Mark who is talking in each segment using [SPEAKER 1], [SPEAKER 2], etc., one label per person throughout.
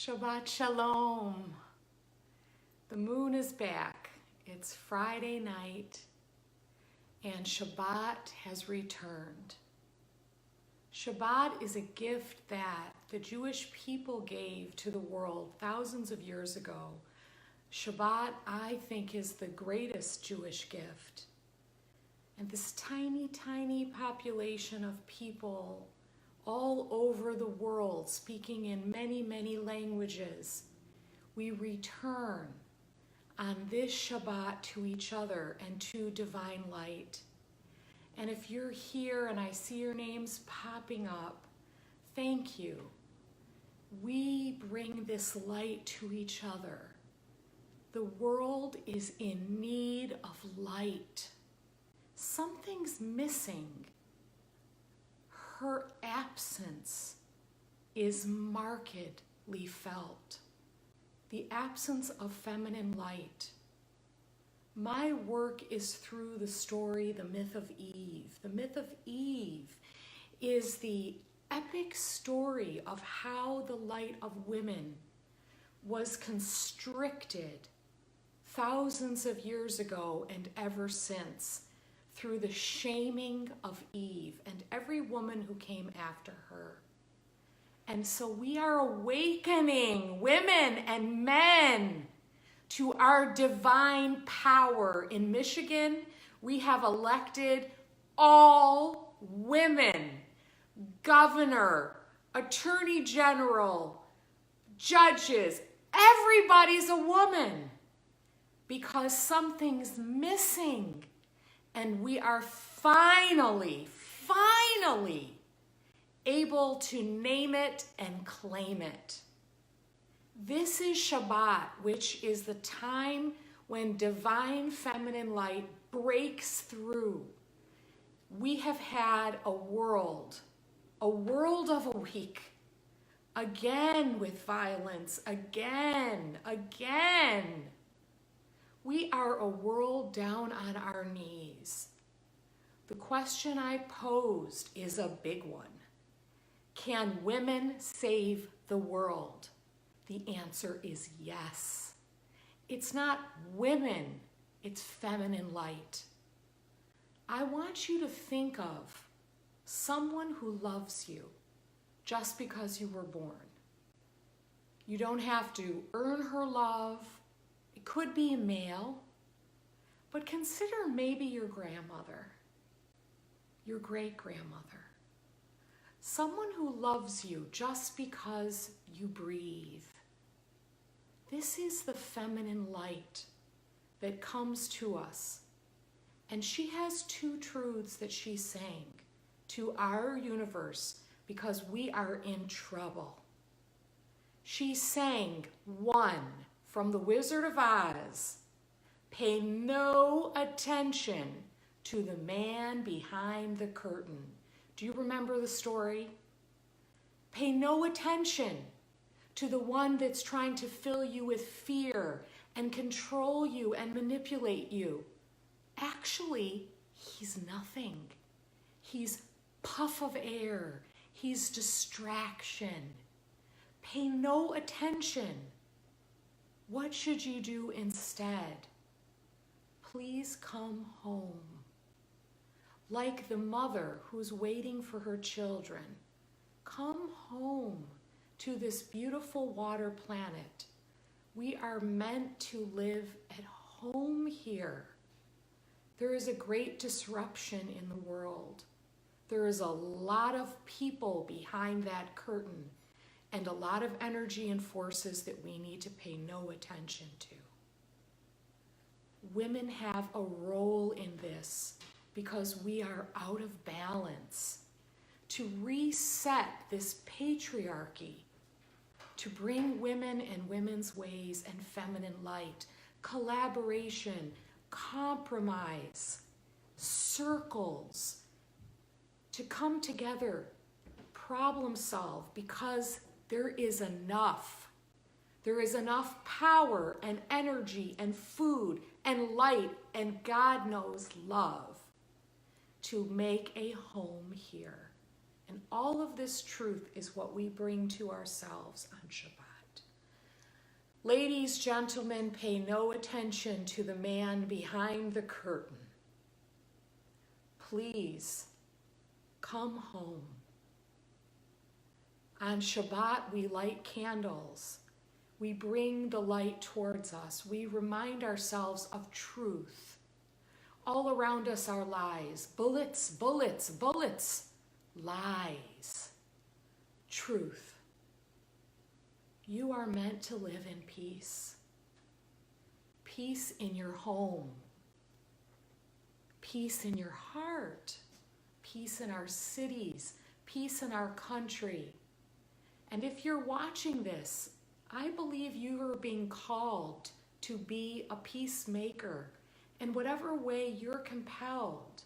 [SPEAKER 1] Shabbat Shalom. The moon is back. It's Friday night and Shabbat has returned. Shabbat is a gift that the Jewish people gave to the world thousands of years ago. Shabbat, I think, is the greatest Jewish gift. And this tiny, tiny population of people all over the world, speaking in many, many languages, we return on this Shabbat to each other and to divine light. And if you're here and I see your names popping up, thank you. We bring this light to each other. The world is in need of light. Something's missing. Her absence is markedly felt. The absence of feminine light. My work is through the story, the myth of Eve. The myth of Eve is the epic story of how the light of women was constricted thousands of years ago and ever since, through the shaming of Eve and every woman who came after her. And so we are awakening women and men to our divine power. In Michigan, we have elected all women, governor, attorney general, judges, everybody's a woman because something's missing. And we are finally able to name it and claim it. This is Shabbat, which is the time when divine feminine light breaks through. We have had a world of a week, again with violence, again. We are a world down on our knees. The question I posed is a big one. Can women save the world? The answer is yes. It's not women, it's feminine light. I want you to think of someone who loves you just because you were born. You don't have to earn her love. It could be a male, but consider maybe your grandmother, your great-grandmother. Someone who loves you just because you breathe. This is the feminine light that comes to us. And she has two truths that she sang to our universe because we are in trouble. She sang one from The Wizard of Oz. Pay no attention to the man behind the curtain. Do you remember the story? Pay no attention to the one that's trying to fill you with fear and control you and manipulate you. Actually, he's nothing. He's puff of air. He's distraction. Pay no attention. What should you do instead? Please come home. Like the mother who's waiting for her children, come home to this beautiful water planet. We are meant to live at home here. There is a great disruption in the world. There is a lot of people behind that curtain and a lot of energy and forces that we need to pay no attention to. Women have a role in this because we are out of balance. To reset this patriarchy, to bring women and women's ways and feminine light, collaboration, compromise, circles, to come together, problem solve, because there is enough. There is enough power and energy and food and light and God knows love to make a home here. And all of this truth is what we bring to ourselves on Shabbat. Ladies, gentlemen, pay no attention to the man behind the curtain. Please, come home. On Shabbat, we light candles. We bring the light towards us. We remind ourselves of truth. All around us are lies. Bullets, bullets, bullets. Lies. Truth. You are meant to live in peace. Peace in your home. Peace in your heart. Peace in our cities. Peace in our country. And if you're watching this, I believe you are being called to be a peacemaker in whatever way you're compelled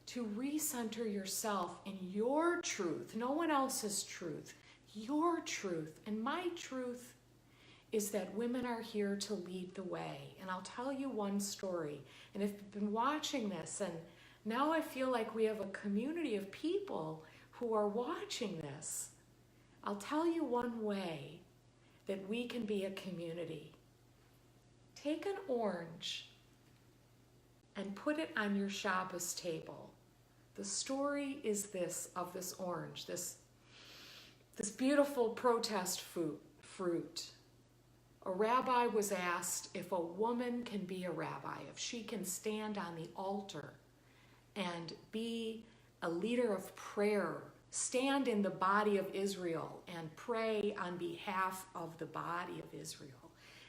[SPEAKER 1] to recenter yourself in your truth, no one else's truth, your truth. And my truth is that women are here to lead the way. And I'll tell you one story. And if you've been watching this, and now I feel like we have a community of people who are watching this, I'll tell you one way that we can be a community. Take an orange and put it on your Shabbos table. The story is this, of this orange, this beautiful protest fruit. A rabbi was asked if a woman can be a rabbi, if she can stand on the altar and be a leader of prayer, stand in the body of Israel and pray on behalf of the body of Israel.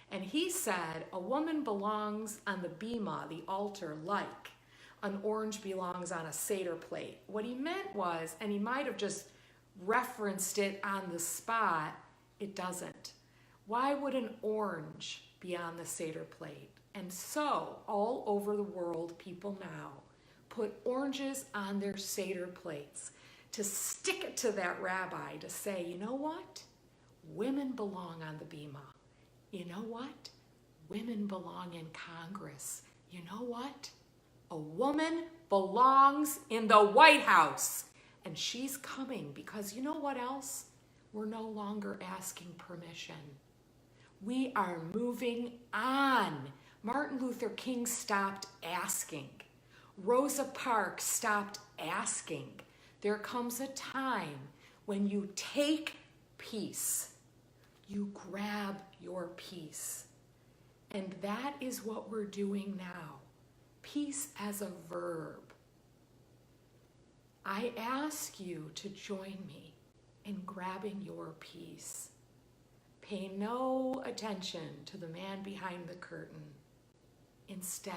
[SPEAKER 1] And he said, a woman belongs on the bima, the altar, like an orange belongs on a Seder plate. What he meant was, and he might have just referenced it on the spot, it doesn't. Why would an orange be on the Seder plate? And so, all over the world, people now put oranges on their Seder plates to stick it to that rabbi to say, you know what? Women belong on the bima. You know what? Women belong in Congress. You know what? A woman belongs in the White House. And she's coming because you know what else? We're no longer asking permission. We are moving on. Martin Luther King stopped asking. Rosa Parks stopped asking. There comes a time when you take peace. You grab your peace. And that is what we're doing now. Peace as a verb. I ask you to join me in grabbing your peace. Pay no attention to the man behind the curtain. Instead,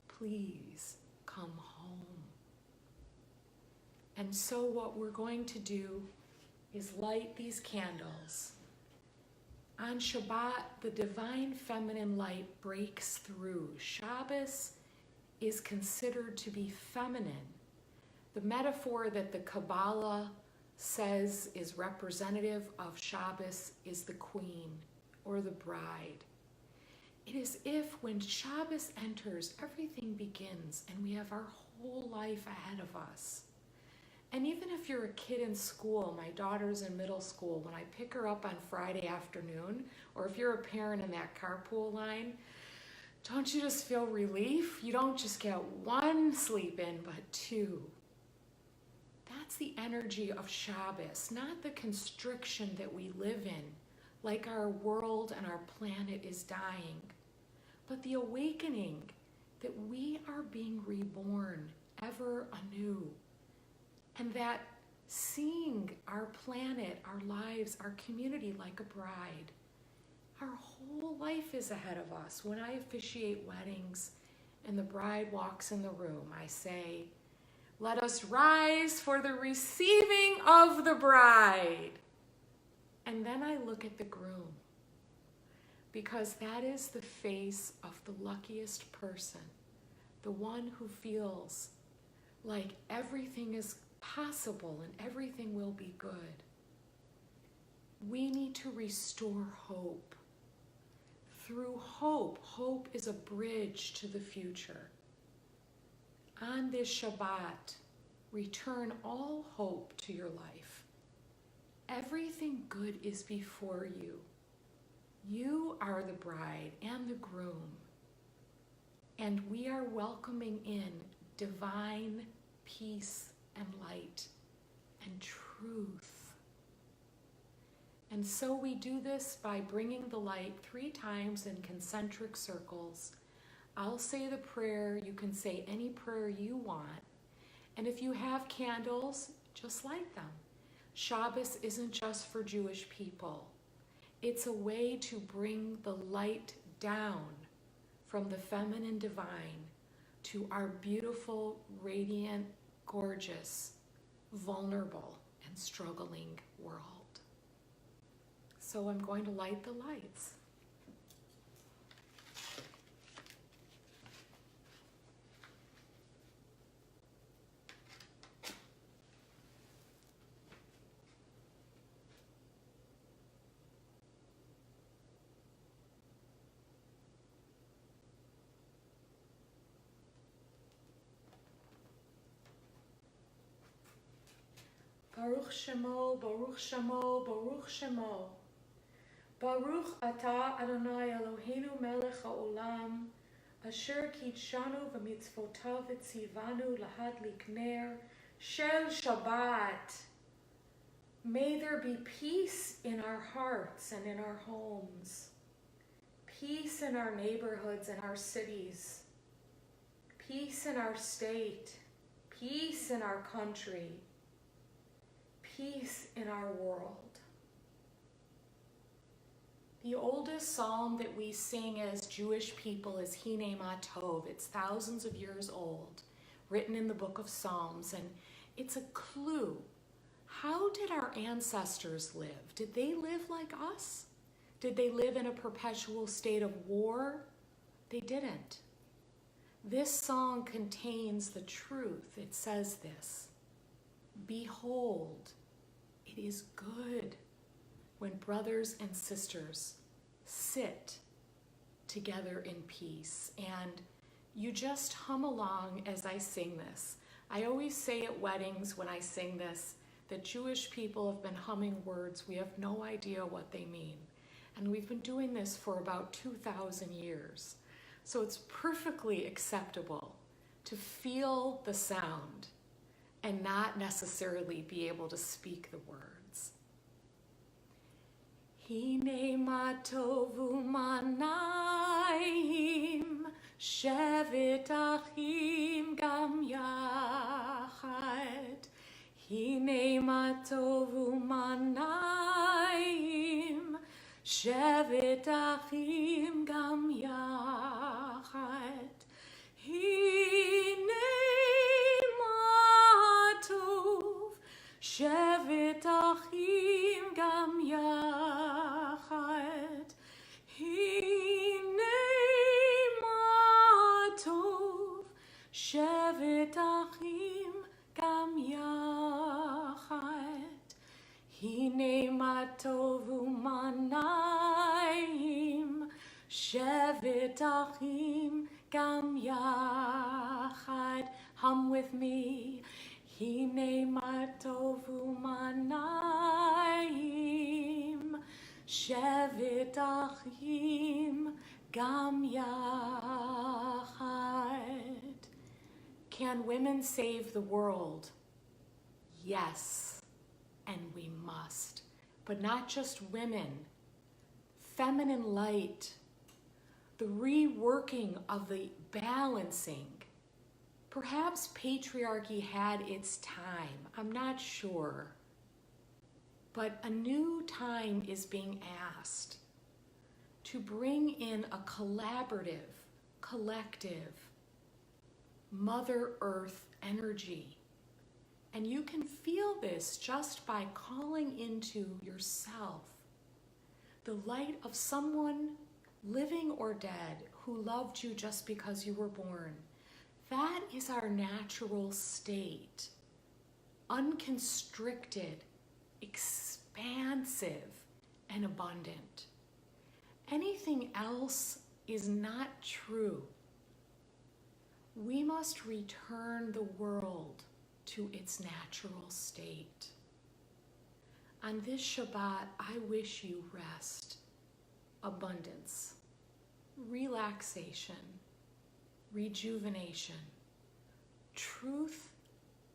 [SPEAKER 1] please come home. And so what we're going to do is light these candles. On Shabbat, the divine feminine light breaks through. Shabbos is considered to be feminine. The metaphor that the Kabbalah says is representative of Shabbos is the queen or the bride. It is if when Shabbos enters, everything begins and we have our whole life ahead of us. And even if you're a kid in school, my daughter's in middle school, when I pick her up on Friday afternoon, or if you're a parent in that carpool line, don't you just feel relief? You don't just get one sleep in, but two. That's the energy of Shabbos, not the constriction that we live in, like our world and our planet is dying, but the awakening that we are being reborn ever anew. And that seeing our planet, our lives, our community like a bride, our whole life is ahead of us. When I officiate weddings and the bride walks in the room, I say, "Let us rise for the receiving of the bride." And then I look at the groom, because that is the face of the luckiest person, the one who feels like everything is possible and everything will be good. We need to restore hope. Through hope, hope is a bridge to the future. On this Shabbat, return all hope to your life. Everything good is before you. You are the bride and the groom, and we are welcoming in divine peace and light and truth. And so we do this by bringing the light 3 times in concentric circles. I'll say the prayer, you can say any prayer you want. And if you have candles, just light them. Shabbos isn't just for Jewish people. It's a way to bring the light down from the feminine divine to our beautiful, radiant, gorgeous, vulnerable, and struggling world. So I'm going to light the lights. Baruch Shemo, Baruch Shemo, Baruch Shemo. Baruch Atah Adonai Eloheinu melech haolam, asher kitshanu v'mitzvotav v'tzivanu lahadlik ner shel Shabbat. May there be peace in our hearts and in our homes, peace in our neighborhoods and our cities, peace in our state, peace in our country, peace in our world. The oldest psalm that we sing as Jewish people is YOU.to. It's thousands of years old, written in the book of Psalms, and it's a clue. How did our ancestors live? Did they live like us? Did they live in a perpetual state of war? They didn't. This song contains the truth. It says this: behold, it is good when brothers and sisters sit together in peace. And you just hum along as I sing this. I always say at weddings when I sing this that Jewish people have been humming words we have no idea what they mean. And we've been doing this for about 2,000 years. So it's perfectly acceptable to feel the sound and not necessarily be able to speak the words. Hine ma tovu manayim, shevet achim gam yachad. Hine ma tovu manayim, shevet achim gam yachad. Hine shevet achim gam yachad. Hine ma tov, shevet achim gam yachad. Hine ma tovu manayim, shevet achim gam yachad. Hum with me. Hine ma tovu manayim, shevet achim gam yachad. Can women save the world? Yes, and we must. But not just women. Feminine light, the reworking of the balancing. Perhaps patriarchy had its time, I'm not sure. But a new time is being asked to bring in a collaborative, collective, Mother Earth energy. And you can feel this just by calling into yourself the light of someone living or dead who loved you just because you were born. That is our natural state, unconstricted, expansive, and abundant. Anything else is not true. We must return the world to its natural state. On this Shabbat, I wish you rest. abundance, relaxation, rejuvenation, truth,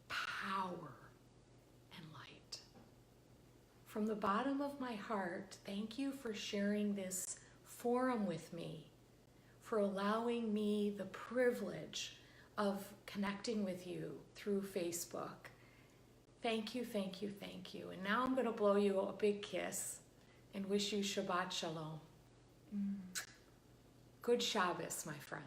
[SPEAKER 1] power, and light. From the bottom of my heart, thank you for sharing this forum with me, for allowing me the privilege of connecting with you through Facebook. Thank you, thank you, thank you. And now I'm going to blow you a big kiss and wish you Shabbat Shalom. Good Shabbos, my friend.